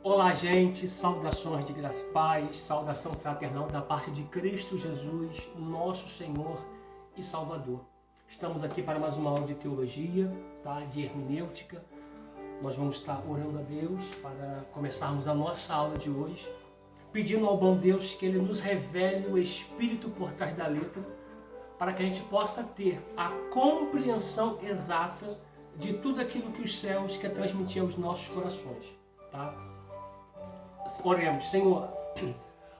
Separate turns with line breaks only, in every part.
Olá, gente, saudações de graça e paz, saudação fraternal da parte de Cristo Jesus, nosso Senhor e Salvador. Estamos aqui para mais uma aula de teologia, tá? De hermenêutica. Nós vamos estar orando a Deus para começarmos a nossa aula de hoje, pedindo ao bom Deus que Ele nos revele o Espírito por trás da letra, para que a gente possa ter a compreensão exata de tudo aquilo que os céus quer transmitir aos nossos corações, tá? Oremos. Senhor,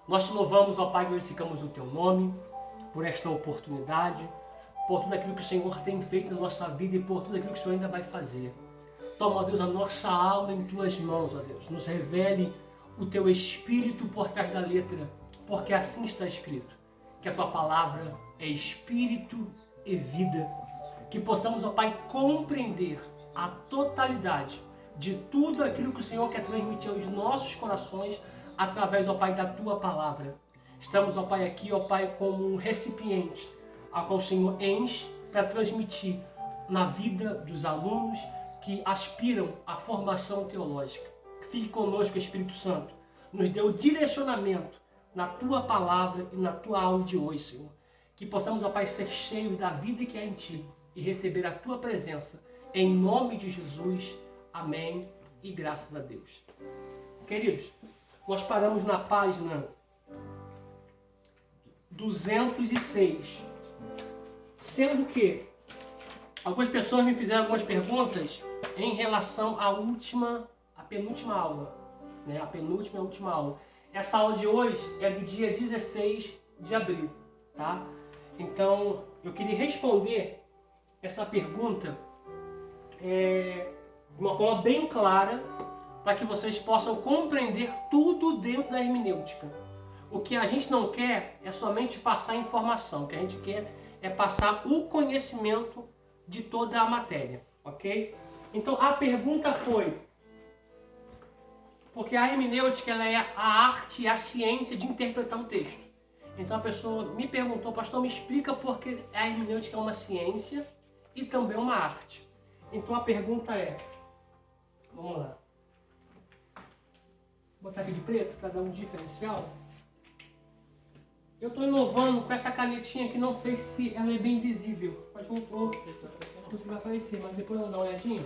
nós te louvamos, ó Pai, glorificamos o Teu nome por esta oportunidade, por tudo aquilo que o Senhor tem feito na nossa vida e por tudo aquilo que o Senhor ainda vai fazer. Toma, ó Deus, a nossa aula em Tuas mãos, ó Deus. Nos revele o Teu Espírito por trás da letra, porque assim está escrito, que a Tua palavra é Espírito e vida. Que possamos, ó Pai, compreender a totalidade de tudo aquilo que o Senhor quer transmitir aos nossos corações através, ó Pai, da Tua palavra. Estamos, ó Pai, aqui, ó Pai, como um recipiente a qual o Senhor enche para transmitir na vida dos alunos que aspiram à formação teológica. Fique conosco, Espírito Santo. Nos dê o direcionamento na Tua palavra e na Tua aula de hoje, Senhor. Que possamos, ó Pai, ser cheios da vida que há em Ti e receber a Tua presença. Em nome de Jesus. Amém e graças a Deus. Queridos, nós paramos na página 206, sendo que algumas pessoas me fizeram algumas perguntas em relação à penúltima aula, né? A penúltima e a última aula. Essa aula de hoje é do dia 16 de abril, tá? Então, eu queria responder essa pergunta de uma forma bem clara, para que vocês possam compreender tudo dentro da hermenêutica. O que a gente não quer é somente passar informação, o que a gente quer é passar o conhecimento de toda a matéria, ok? Então a pergunta foi, porque a hermenêutica ela é a arte e a ciência de interpretar um texto. Então a pessoa me perguntou, pastor, me explica por que a hermenêutica é uma ciência e também uma arte. Então a pergunta é, vamos lá. Vou botar aqui de preto para dar um diferencial. Eu estou inovando com essa canetinha que não sei se ela é bem visível. Mas não sei se vai aparecer, mas depois eu vou dar uma olhadinha.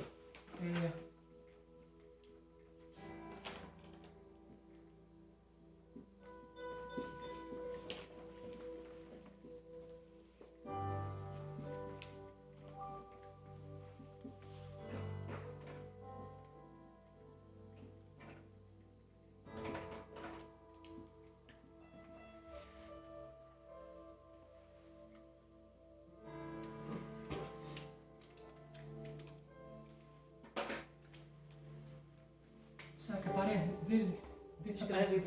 Será que aparece? Vê se aparece.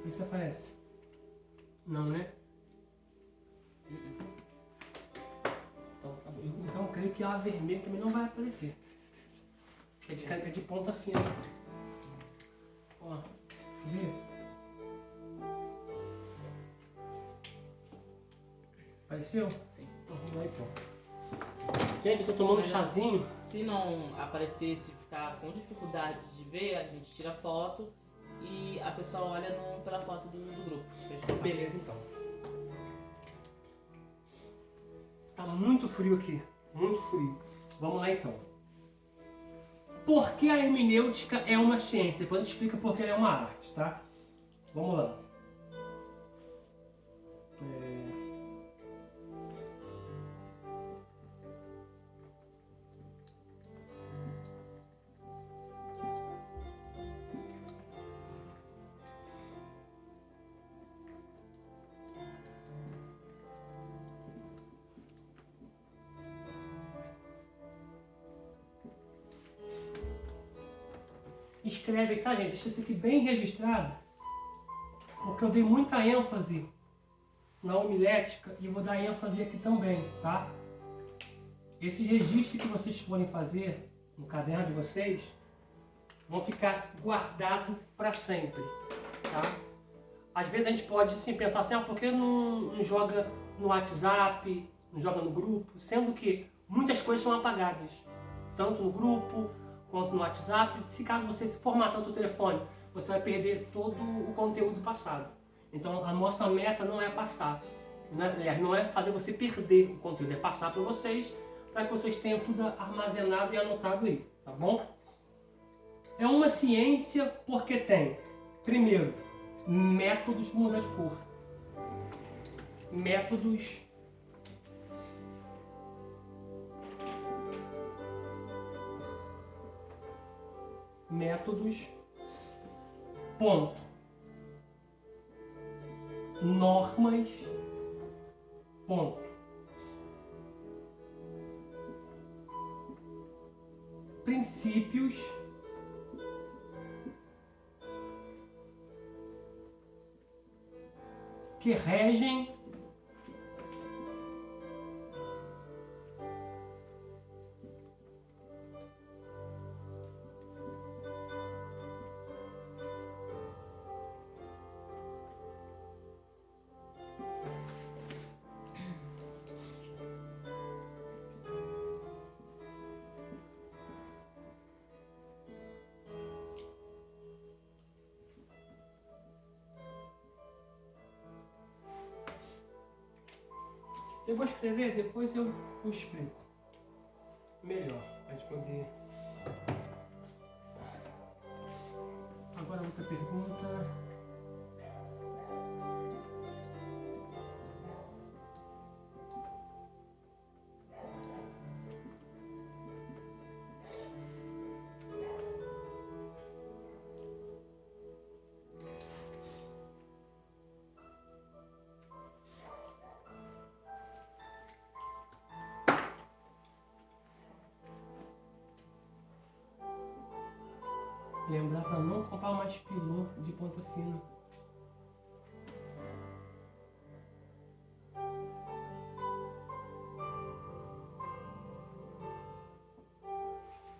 Vê se aparece. Não, né? Então eu creio que a vermelha também não vai aparecer. É de ponta fina. Ó, vê? Apareceu?
Sim.
Então vamos lá então. Gente, eu tô tomando chazinho.
Se não aparecer, se ficar com dificuldade de ver, a gente tira foto e a pessoa olha pela foto do grupo.
Beleza, então. Tá muito frio aqui. Muito frio. Vamos lá, então. Por que a hermenêutica é uma ciência? Depois eu explico por que ela é uma arte, tá? Vamos lá. Escreve aí, tá, gente? Deixa isso aqui bem registrado, porque eu dei muita ênfase na homilética e vou dar ênfase aqui também, tá? Esses registros que vocês forem fazer no caderno de vocês vão ficar guardados para sempre, tá? Às vezes a gente pode sim pensar assim, por que não joga no WhatsApp, não joga no grupo, sendo que muitas coisas são apagadas, tanto no grupo quanto no WhatsApp. Se caso você formatar o seu telefone, você vai perder todo o conteúdo passado. Então a nossa meta não é passar, não é fazer você perder o conteúdo, é passar para vocês, para que vocês tenham tudo armazenado e anotado aí, tá bom? É uma ciência porque tem, primeiro, métodos de mudar de cor. Métodos ponto, normas, ponto, princípios, que regem eu vou escrever, depois eu explico melhor, para a gente poder... Agora outra pergunta. Lembrar para não comprar mais pilô de ponta fina.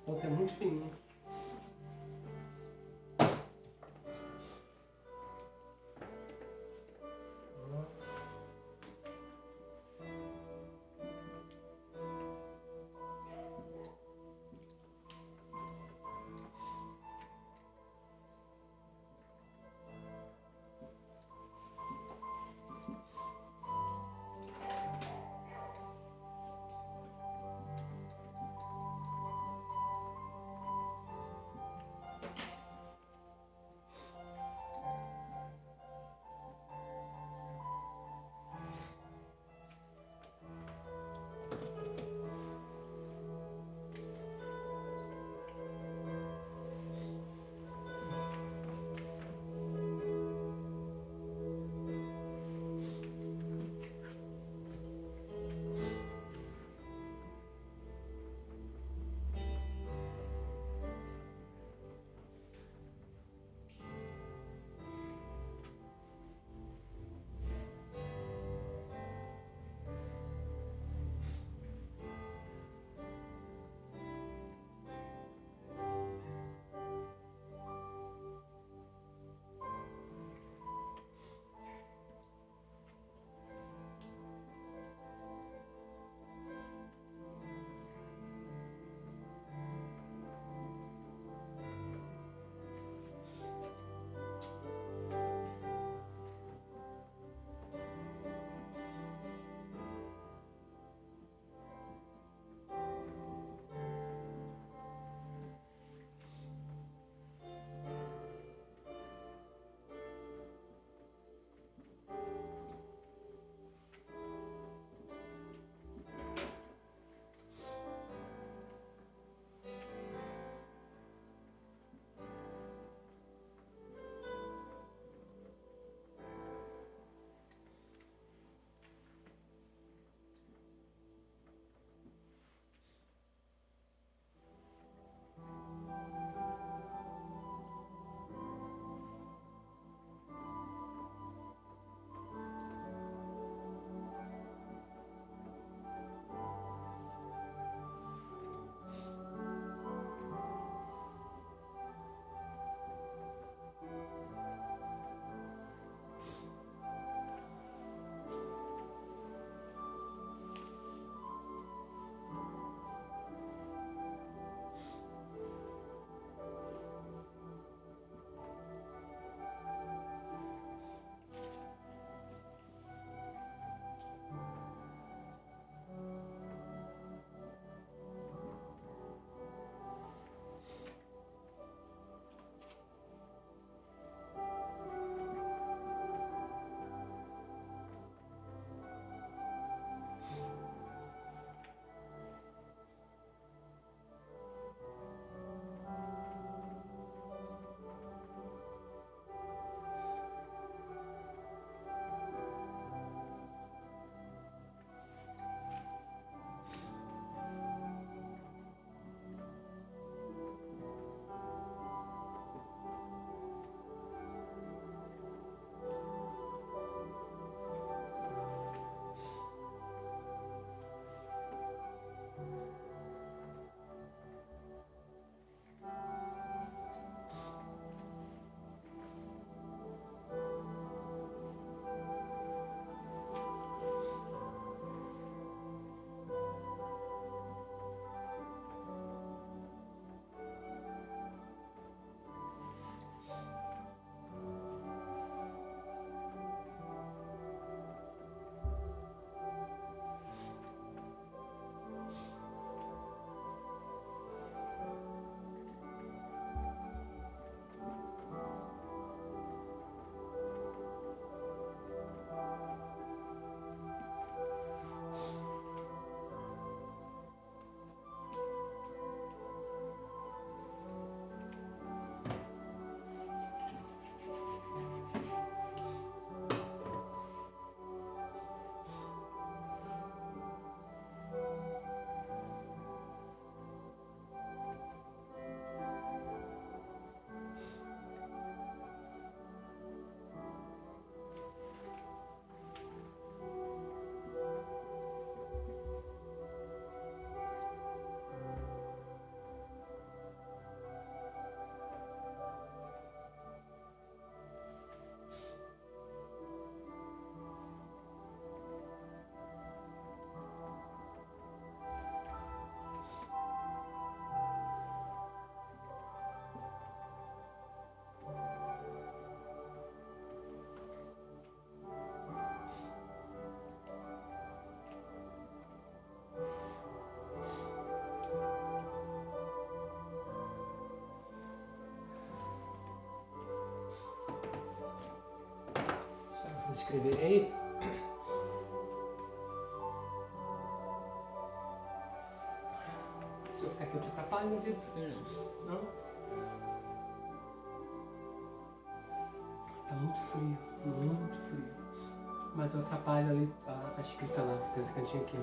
Ponta é muito fininha. Vocês escreverem aí. Se eu ficar aqui eu te atrapalho, meu filho? Não? Tá muito frio, muito frio. Mas eu atrapalho ali a escrita lá, fica esse cantinho aqui.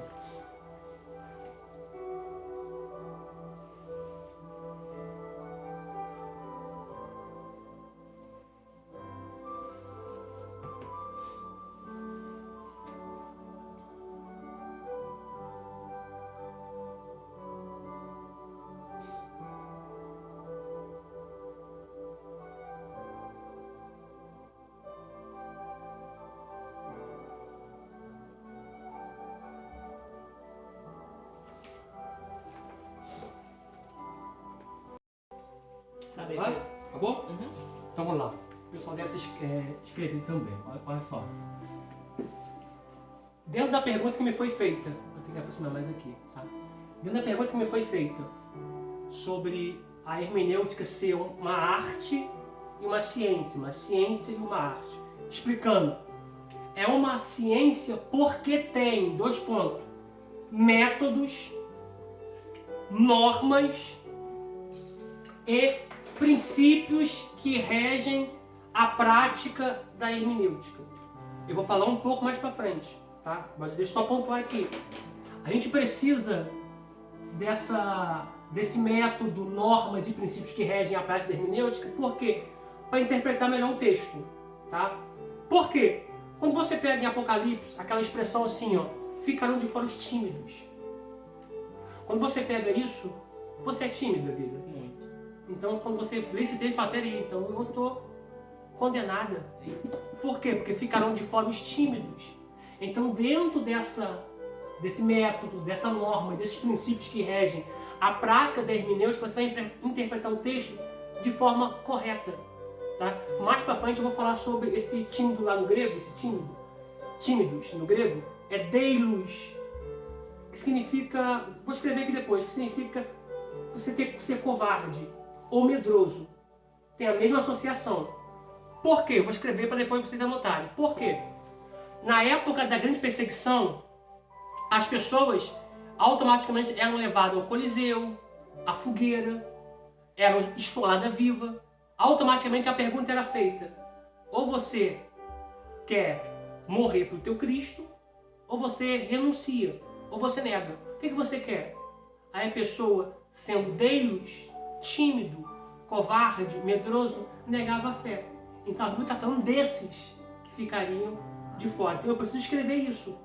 Tá bem.
Vai? Acabou?
Uhum.
Então vamos lá. O pessoal deve ter escrevido também. Olha só. Dentro da pergunta que me foi feita, vou ter que aproximar mais aqui, tá? Dentro da pergunta que me foi feita sobre a hermenêutica ser uma arte e uma ciência e uma arte. Explicando. É uma ciência porque tem, 2 pontos, métodos, normas e princípios que regem a prática da hermenêutica. Eu vou falar um pouco mais para frente, tá? Mas deixa eu só pontuar aqui. A gente precisa desse método, normas e princípios que regem a prática da hermenêutica, por quê? Para interpretar melhor o texto, tá? Por quê? Quando você pega em Apocalipse, aquela expressão assim, ó, ficarão de fora os tímidos. Quando você pega isso, você é tímida, vida.
Muito.
Então, quando você lê esse texto, fala, peraí, então eu estou condenada.
Sim.
Por quê? Porque ficarão de fora os tímidos. Então, dentro desse método, dessa norma, desses princípios que regem a prática da hermenêutica, você vai interpretar o texto de forma correta. Tá? Mais para frente eu vou falar sobre esse tímido lá no grego, esse tímido. Tímidos no grego é deilos, que significa, vou escrever aqui depois, que significa você ser covarde ou medroso. Tem a mesma associação. Por quê? Eu vou escrever para depois vocês anotarem. Por quê? Na época da grande perseguição, as pessoas automaticamente eram levadas ao Coliseu, à fogueira, eram esfoladas viva. Automaticamente a pergunta era feita: ou você quer morrer para o teu Cristo, ou você renuncia, ou você nega. O que você quer? Aí a pessoa, sendo deilos, tímido, covarde, medroso, negava a fé. Então a Bíblia está falando desses que ficariam de fora. Então eu preciso escrever isso,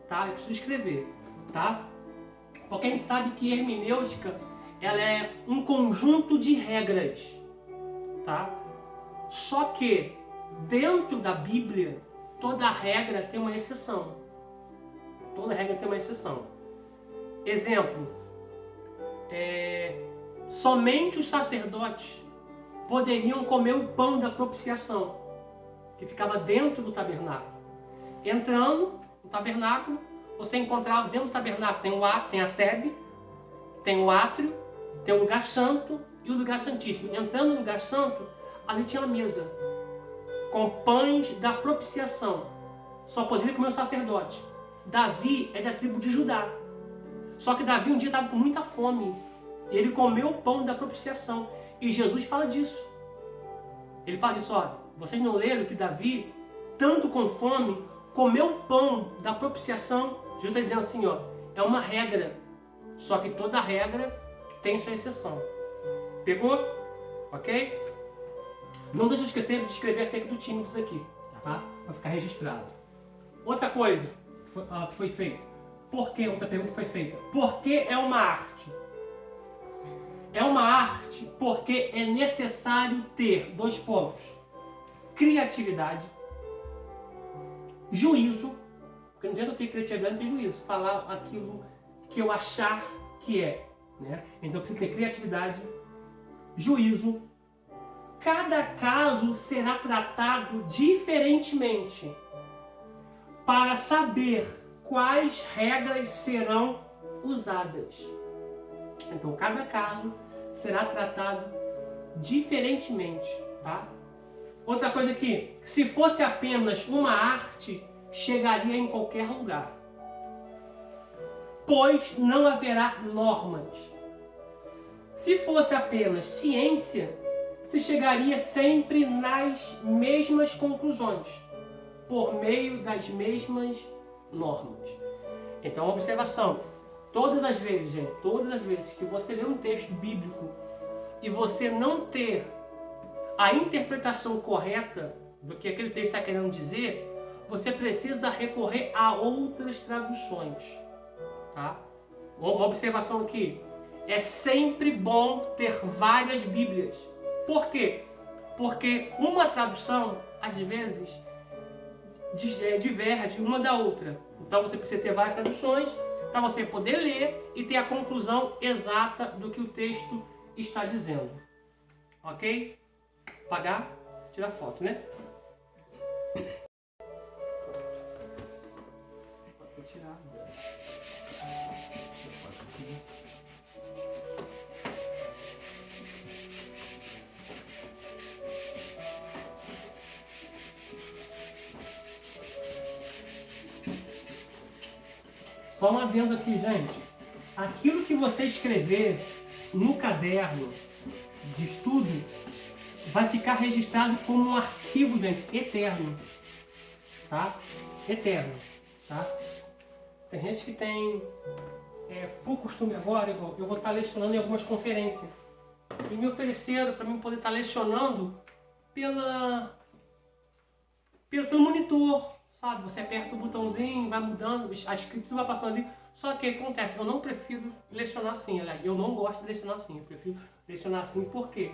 tá? Eu preciso escrever, tá? Porque a gente sabe que hermenêutica, ela é um conjunto de regras, tá? Só que dentro da Bíblia, toda regra tem uma exceção. Toda regra tem uma exceção. Exemplo, somente os sacerdotes poderiam comer o pão da propiciação, que ficava dentro do tabernáculo. Entrando no tabernáculo, você encontrava dentro do tabernáculo, tem a sebe, tem o átrio, tem o lugar santo e o lugar santíssimo. Entrando no lugar santo, ali tinha uma mesa com pães da propiciação. Só poderia comer os sacerdotes. Davi é da tribo de Judá. Só que Davi um dia estava com muita fome. E ele comeu o pão da propiciação. E Jesus fala disso. Ele fala disso, olha, vocês não leram que Davi, tanto com fome, comeu o pão da propiciação? Jesus está dizendo assim, ó, é uma regra. Só que toda regra tem sua exceção. Pegou? Ok? Não deixa eu esquecer de escrever acerca do tímidos aqui, tá? Para ficar registrado. Outra coisa que foi feita. Por que? Outra pergunta que foi feita. Por que é uma arte? É uma arte porque é necessário ter 2 pontos. Criatividade, juízo, porque não adianta eu ter criatividade, não ter juízo. Falar aquilo que eu achar que é, né? Então precisa ter criatividade, juízo. Cada caso será tratado diferentemente para saber quais regras serão usadas. Então cada caso será tratado diferentemente, tá? Outra coisa aqui, se fosse apenas uma arte, chegaria em qualquer lugar, pois não haverá normas. Se fosse apenas ciência, se chegaria sempre nas mesmas conclusões, por meio das mesmas normas. Então, observação, todas as vezes, gente, todas as vezes que você lê um texto bíblico e você não ter a interpretação correta do que aquele texto está querendo dizer, você precisa recorrer a outras traduções. Tá? Uma observação aqui, é sempre bom ter várias Bíblias. Por quê? Porque uma tradução, às vezes, diverge uma da outra. Então você precisa ter várias traduções para você poder ler e ter a conclusão exata do que o texto está dizendo. Ok? Apagar, tirar foto, né? Vou tirar. Só um adendo aqui, gente. Aquilo que você escrever no caderno de estudo vai ficar registrado como um arquivo, gente, eterno. Tá? Eterno. Tá? Tem gente que tem por costume agora, eu vou estar lecionando em algumas conferências. E me ofereceram para mim poder estar lecionando pelo monitor. Sabe, você aperta o botãozinho, vai mudando, a escritura vai passando ali. Só que o que acontece? Eu não prefiro lecionar assim, eu não gosto de lecionar assim. Eu prefiro lecionar assim, por quê?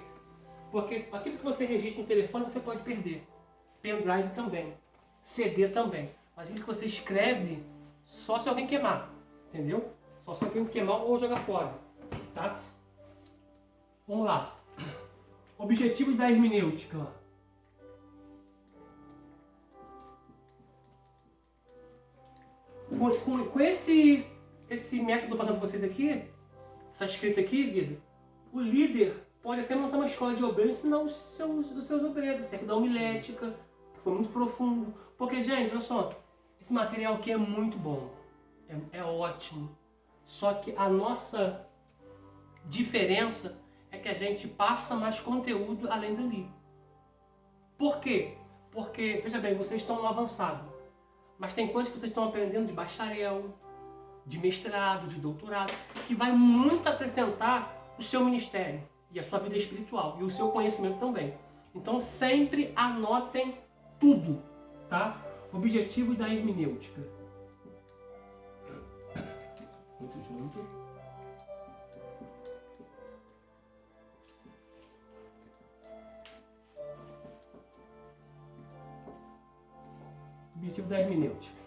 Porque aquilo que você registra no telefone você pode perder. Pendrive também. CD também. Mas aquilo que você escreve, só se alguém queimar. Entendeu? Só se alguém queimar ou jogar fora. Tá? Vamos lá. Objetivos da hermenêutica. Com esse método passando para vocês aqui, essa escrita aqui, vida, o líder pode até montar uma escola de obreiros e ensinar os seus obreiros, certo? Da homilética, que foi muito profundo. Porque, gente, olha só, esse material aqui é muito bom, é ótimo. Só que a nossa diferença é que a gente passa mais conteúdo além dali. Por quê? Porque, veja bem, vocês estão no avançado. Mas tem coisas que vocês estão aprendendo de bacharel, de mestrado, de doutorado, que vai muito acrescentar o seu ministério e a sua vida espiritual e o seu conhecimento também. Então sempre anotem tudo, tá? Objetivo da hermenêutica. Muito junto. Objetivo da hermenêutica.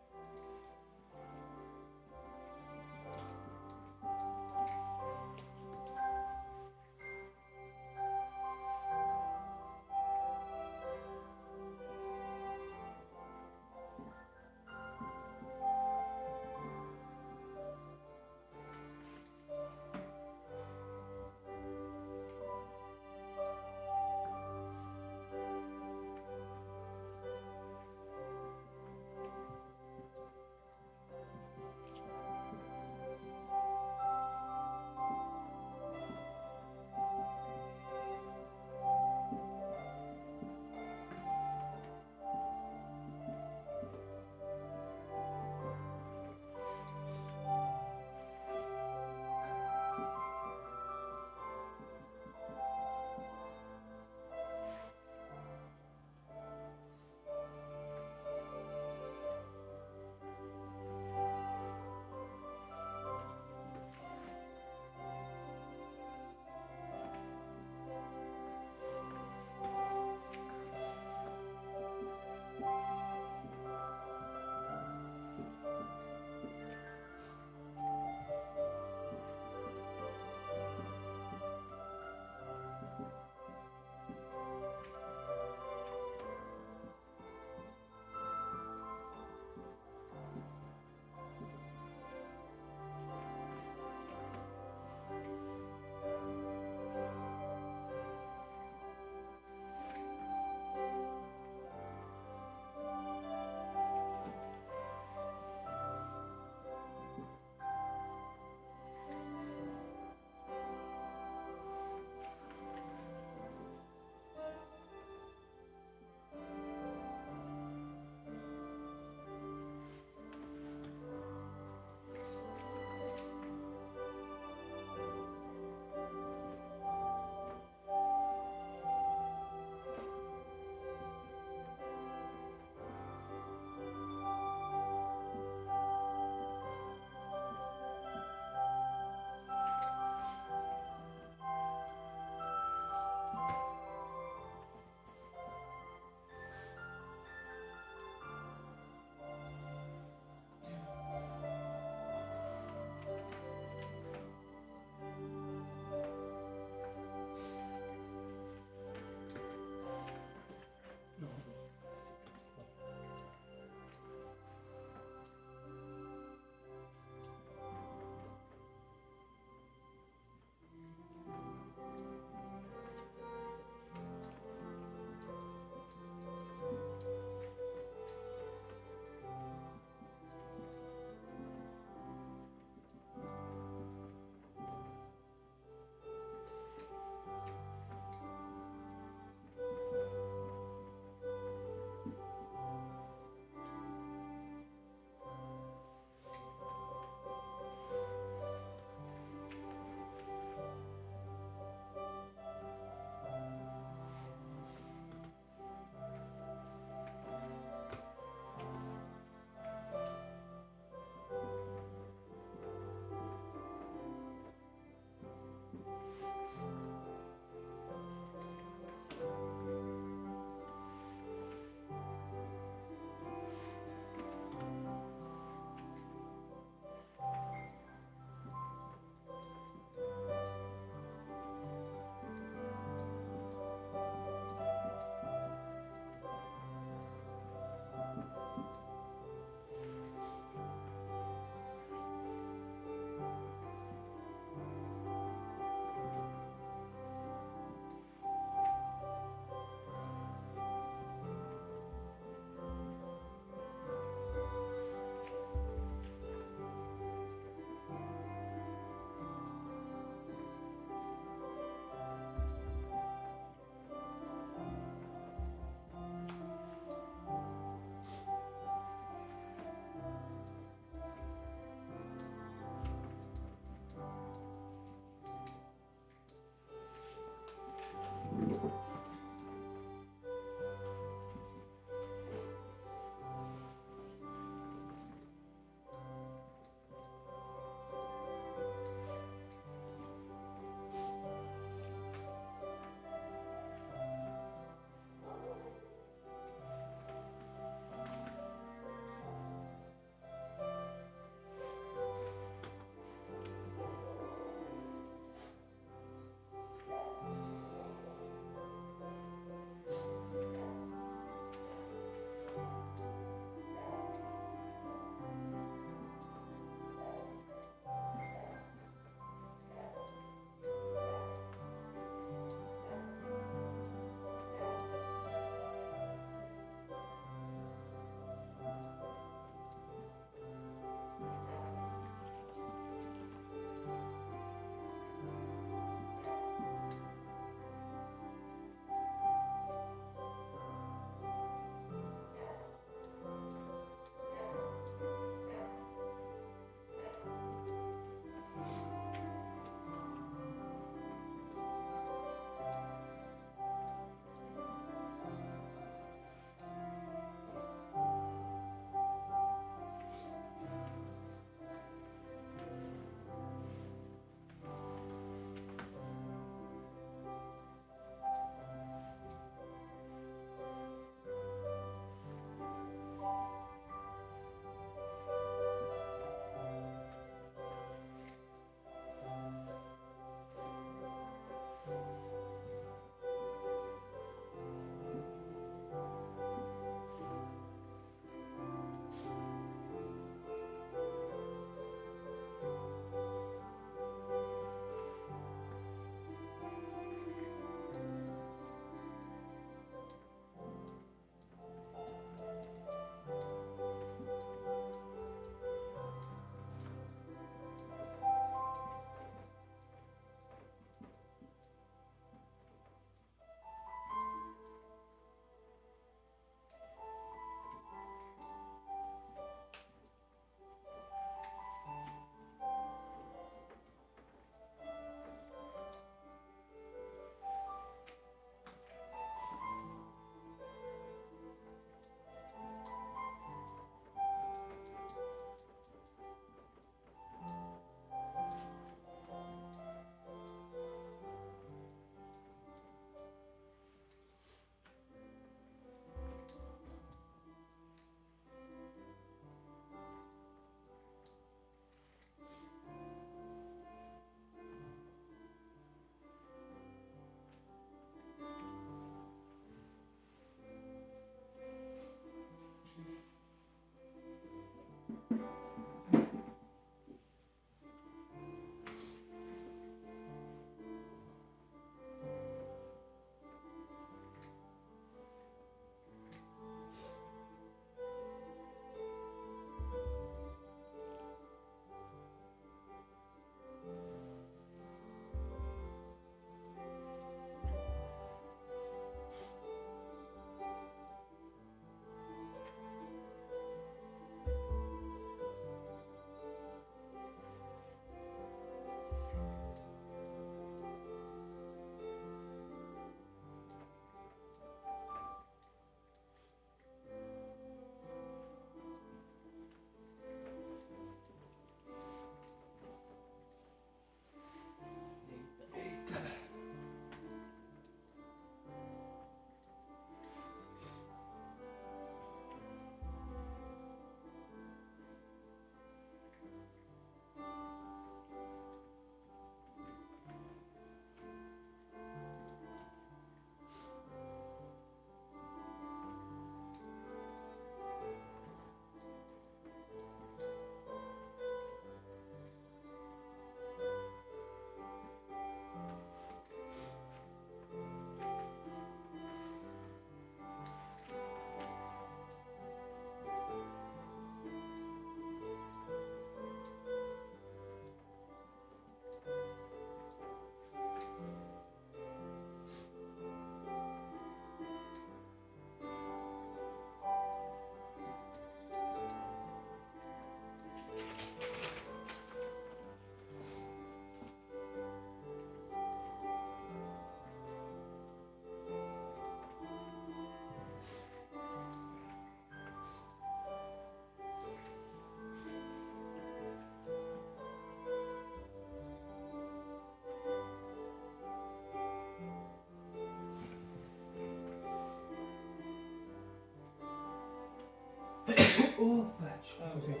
Opa, desculpa, gente.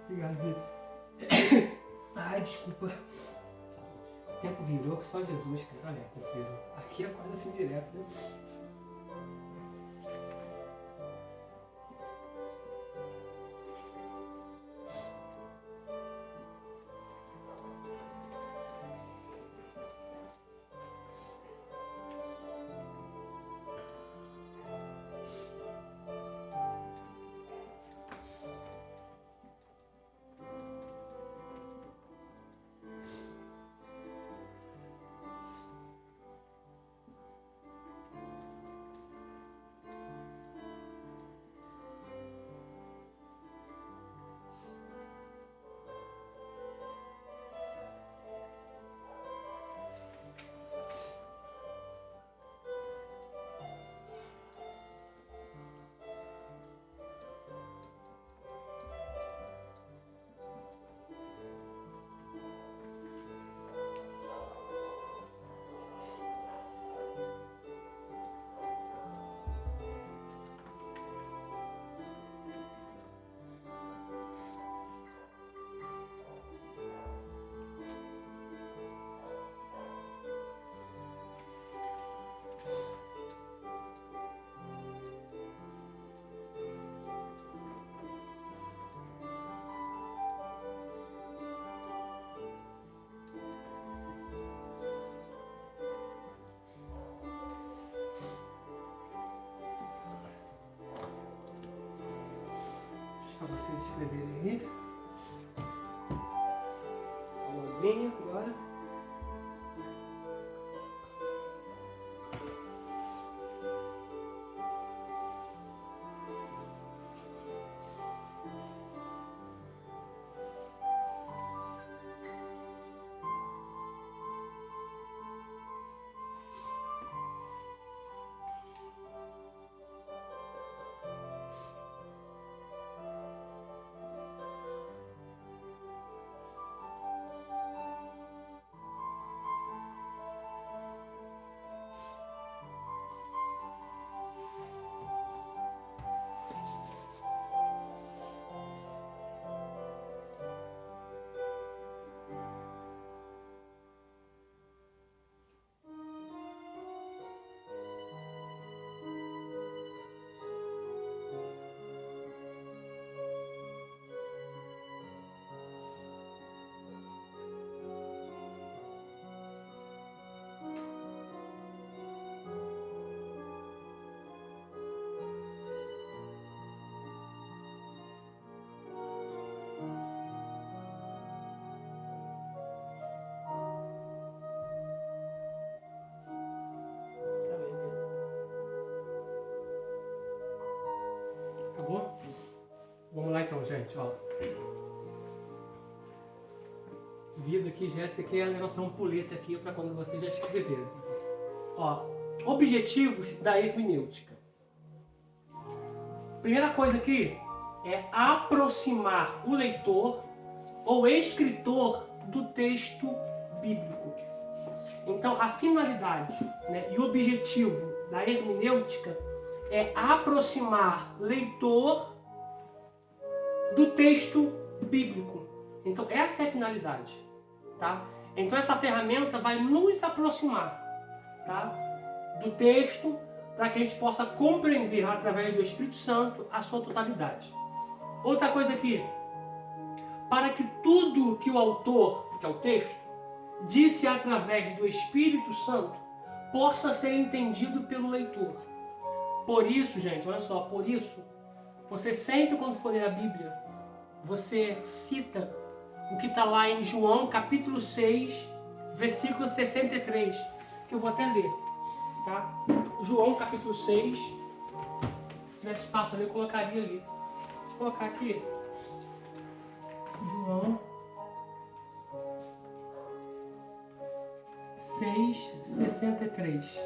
Obrigado, Vitor. Ai, desculpa. O tempo virou que só Jesus, cara. Olha, o tempo virou. Aqui é quase assim direto, né? Deixa vocês escreverem aí. Vamos bem agora. Acabou? Vamos lá então, gente, ó. Vida aqui, Jéssica, aqui é a nossa ampulheta aqui para quando vocês já escreveram. Ó, objetivos da hermenêutica. Primeira coisa aqui é aproximar o leitor ou escritor do texto bíblico. Então, a finalidade, né, e o objetivo da hermenêutica é aproximar leitor do texto bíblico. Então, essa é a finalidade, tá? Então, essa ferramenta vai nos aproximar, tá, do texto, para que a gente possa compreender, através do Espírito Santo, a sua totalidade. Outra coisa aqui, para que tudo que o autor, que é o texto, disse através do Espírito Santo, possa ser entendido pelo leitor. Por isso, gente, olha só, por isso, você sempre quando for ler a Bíblia, você cita o que está lá em João capítulo 6, versículo 63, que eu vou até ler, tá? João capítulo 6, se tivesse espaço ali, eu colocaria ali. Deixa eu colocar aqui. João 6, 63.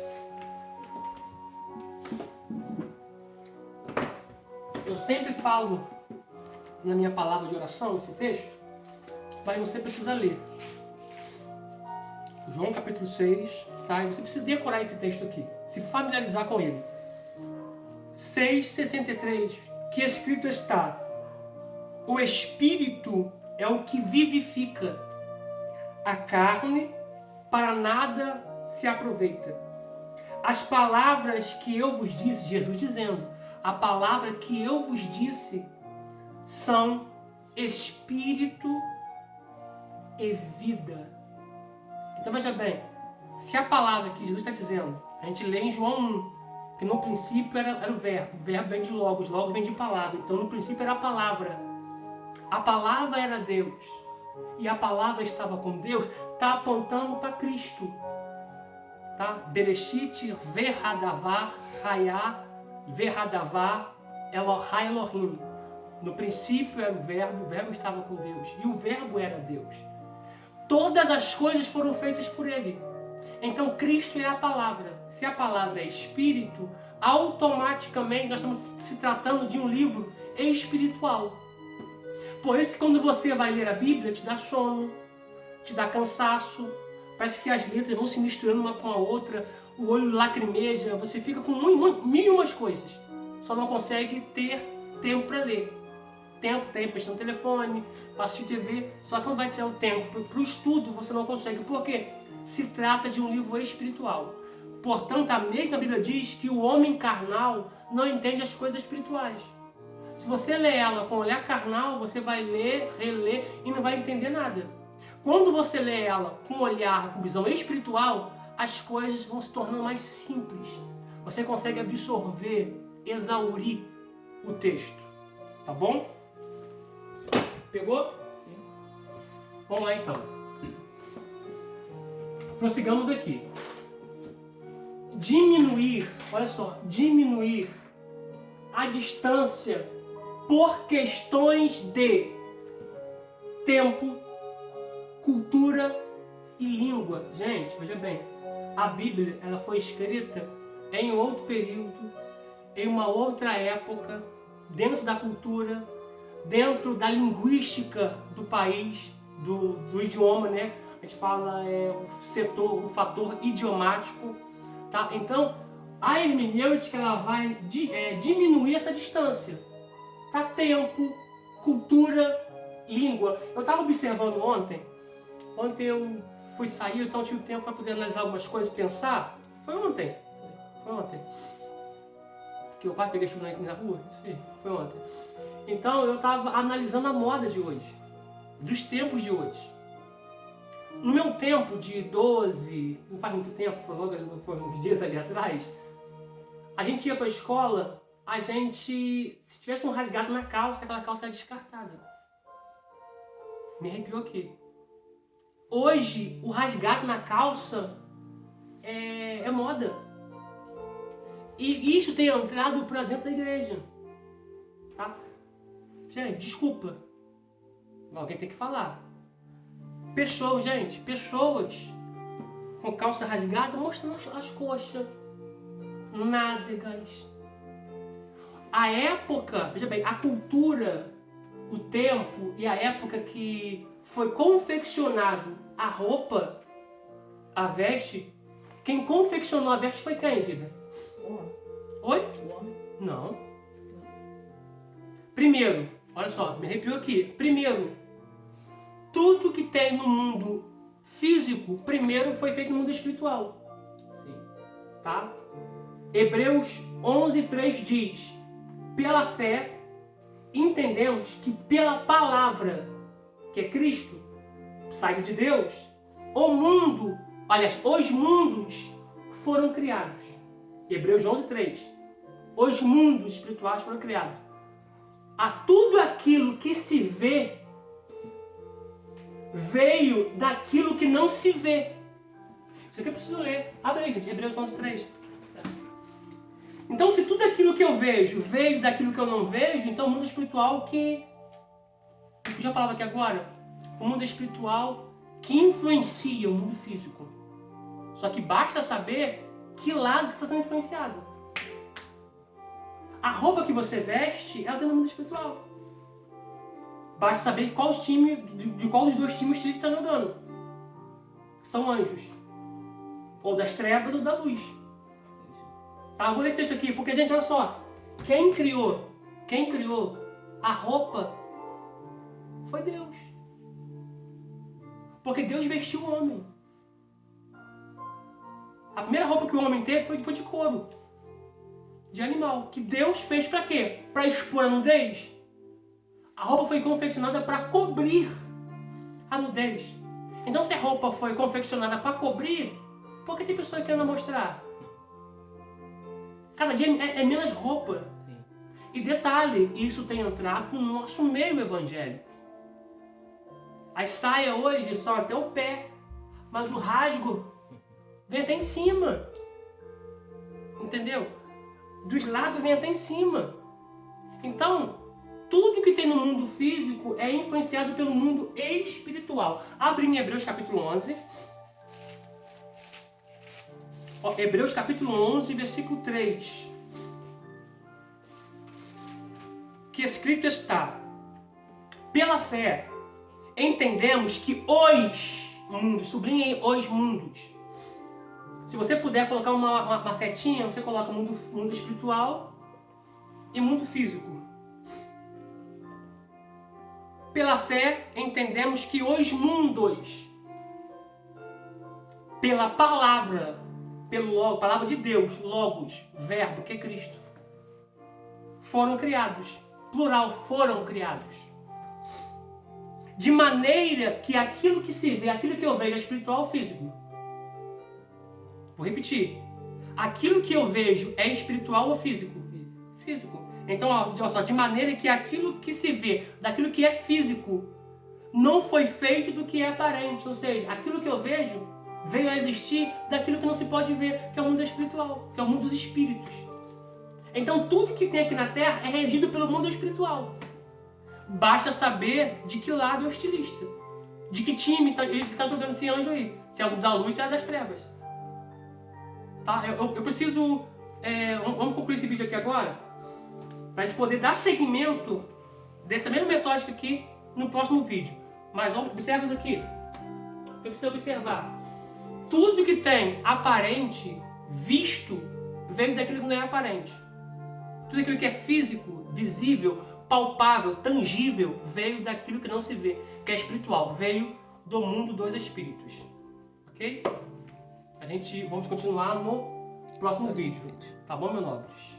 Eu sempre falo na minha palavra de oração esse texto, mas você precisa ler. João capítulo 6, tá? E você precisa decorar esse texto aqui, se familiarizar com ele. 6:63, que escrito está: O Espírito é o que vivifica. A carne para nada se aproveita. As palavras que eu vos disse, Jesus dizendo, a palavra que eu vos disse são Espírito e vida. Então veja bem, se a palavra que Jesus está dizendo, a gente lê em João 1, que no princípio era o verbo vem de logos vem de palavra, então no princípio era a palavra era Deus, e a palavra estava com Deus, está apontando para Cristo, tá? Bereshit, Verhadavar, Hayá, Verhadavar, Elohai Elohim. No princípio era o verbo estava com Deus, e o verbo era Deus. Todas as coisas foram feitas por ele. Então Cristo é a palavra. Se a palavra é Espírito, automaticamente nós estamos se tratando de um livro espiritual. Por isso que quando você vai ler a Bíblia, te dá sono, te dá cansaço, parece que as letras vão se misturando uma com a outra, o olho lacrimeja, você fica com mil e umas coisas. Só não consegue ter tempo para ler. Tempo, mexendo no telefone, para assistir TV, só que não vai tirar o tempo para o estudo, você não consegue. Por quê? Se trata de um livro espiritual. Portanto, a mesma Bíblia diz que o homem carnal não entende as coisas espirituais. Se você lê ela com olhar carnal, você vai ler, reler e não vai entender nada. Quando você lê ela com olhar, com visão espiritual, as coisas vão se tornando mais simples. Você consegue absorver, exaurir o texto. Tá bom? Pegou?
Sim.
Vamos lá então. Prossigamos aqui. Diminuir, olha só, diminuir a distância por questões de tempo, cultura e língua. Gente, veja bem, a Bíblia ela foi escrita em outro período, em uma outra época, dentro da cultura, dentro da linguística do país, do idioma, né? A gente fala o fator idiomático, tá? Então, a hermenêutica ela vai diminuir essa distância, tá? Tempo, cultura, língua. Eu estava observando ontem eu fui sair, então tive tempo para poder analisar algumas coisas, pensar. Foi ontem. Que eu quase peguei chuva aqui na rua, sim, foi ontem. Então eu estava analisando a moda de hoje, dos tempos de hoje. No meu tempo de 12, não faz muito tempo, foi uns dias ali atrás, a gente ia para a escola, se tivesse um rasgado na calça, aquela calça era descartada. Me arrepiou aqui. Hoje, o rasgado na calça é moda. E isso tem entrado para dentro da igreja. Tá? Gente, desculpa. Alguém tem que falar. Pessoas com calça rasgada mostrando as coxas. Nádegas. A época, veja bem, a cultura, o tempo e a época que foi confeccionado a roupa, a veste, quem confeccionou a veste foi quem, vida?
O homem.
Oi?
O homem.
Não. Primeiro, olha só, me arrepiou aqui. Primeiro, tudo que tem no mundo físico, primeiro foi feito no mundo espiritual.
Sim.
Tá? Hebreus 11:3 diz: pela fé, entendemos que pela palavra, que é Cristo, saída de Deus, os mundos foram criados. Hebreus 11:3. Os mundos espirituais foram criados. A tudo aquilo que se vê veio daquilo que não se vê. Isso aqui eu preciso ler. Abre aí, gente. Hebreus 11:3. Então, se tudo aquilo que eu vejo veio daquilo que eu não vejo, então o mundo espiritual que... Fugiu a palavra aqui agora. O mundo espiritual que influencia o mundo físico. Só que basta saber que lado você está sendo influenciado. A roupa que você veste, ela tem no mundo espiritual. Basta saber de qual dos dois times você está jogando. São anjos. Ou das trevas ou da luz. Tá, eu vou ler esse texto aqui, porque, gente, olha só. Quem criou a roupa Foi Deus. Porque Deus vestiu o homem. A primeira roupa que o homem teve foi de couro. De animal. Que Deus fez para quê? Para expor a nudez. A roupa foi confeccionada para cobrir a nudez. Então se a roupa foi confeccionada para cobrir, por que tem pessoa que querendo mostrar? Cada dia é menos roupa.
Sim.
E detalhe, isso tem entrado no nosso meio evangélico. As saias hoje são até o pé, mas o rasgo vem até em cima. Entendeu? Dos lados vem até em cima. Então, tudo que tem no mundo físico é influenciado pelo mundo espiritual. Abre em Hebreus capítulo 11. Hebreus capítulo 11, versículo 3. Que escrito está: pela fé, entendemos que os mundos, sublinhem os mundos. Se você puder colocar uma setinha, você coloca mundo espiritual e mundo físico. Pela fé, entendemos que os mundos, pela palavra, palavra de Deus, Logos, verbo, que é Cristo, foram criados. Plural, foram criados. De maneira que aquilo que se vê, aquilo que eu vejo é espiritual ou físico? Vou repetir. Aquilo que eu vejo é espiritual ou físico? Físico. Então, olha só, de maneira que aquilo que se vê, daquilo que é físico, não foi feito do que é aparente. Ou seja, aquilo que eu vejo veio a existir daquilo que não se pode ver, que é o mundo espiritual, que é o mundo dos espíritos. Então, tudo que tem aqui na Terra é regido pelo mundo espiritual. Basta saber de que lado é o estilista. De que time ele está jogando esse anjo aí. Se é o da luz, se é das trevas. Tá? Eu preciso... vamos concluir esse vídeo aqui agora, para a gente poder dar seguimento dessa mesma metódica aqui no próximo vídeo. Mas observa isso aqui. Eu preciso observar. Tudo que tem aparente, visto, vem daquilo que não é aparente. Tudo aquilo que é físico, visível, palpável, tangível, veio daquilo que não se vê, que é espiritual. Veio do mundo dos espíritos. Ok? Vamos continuar no próximo vídeo. Tá bom, meus nobres?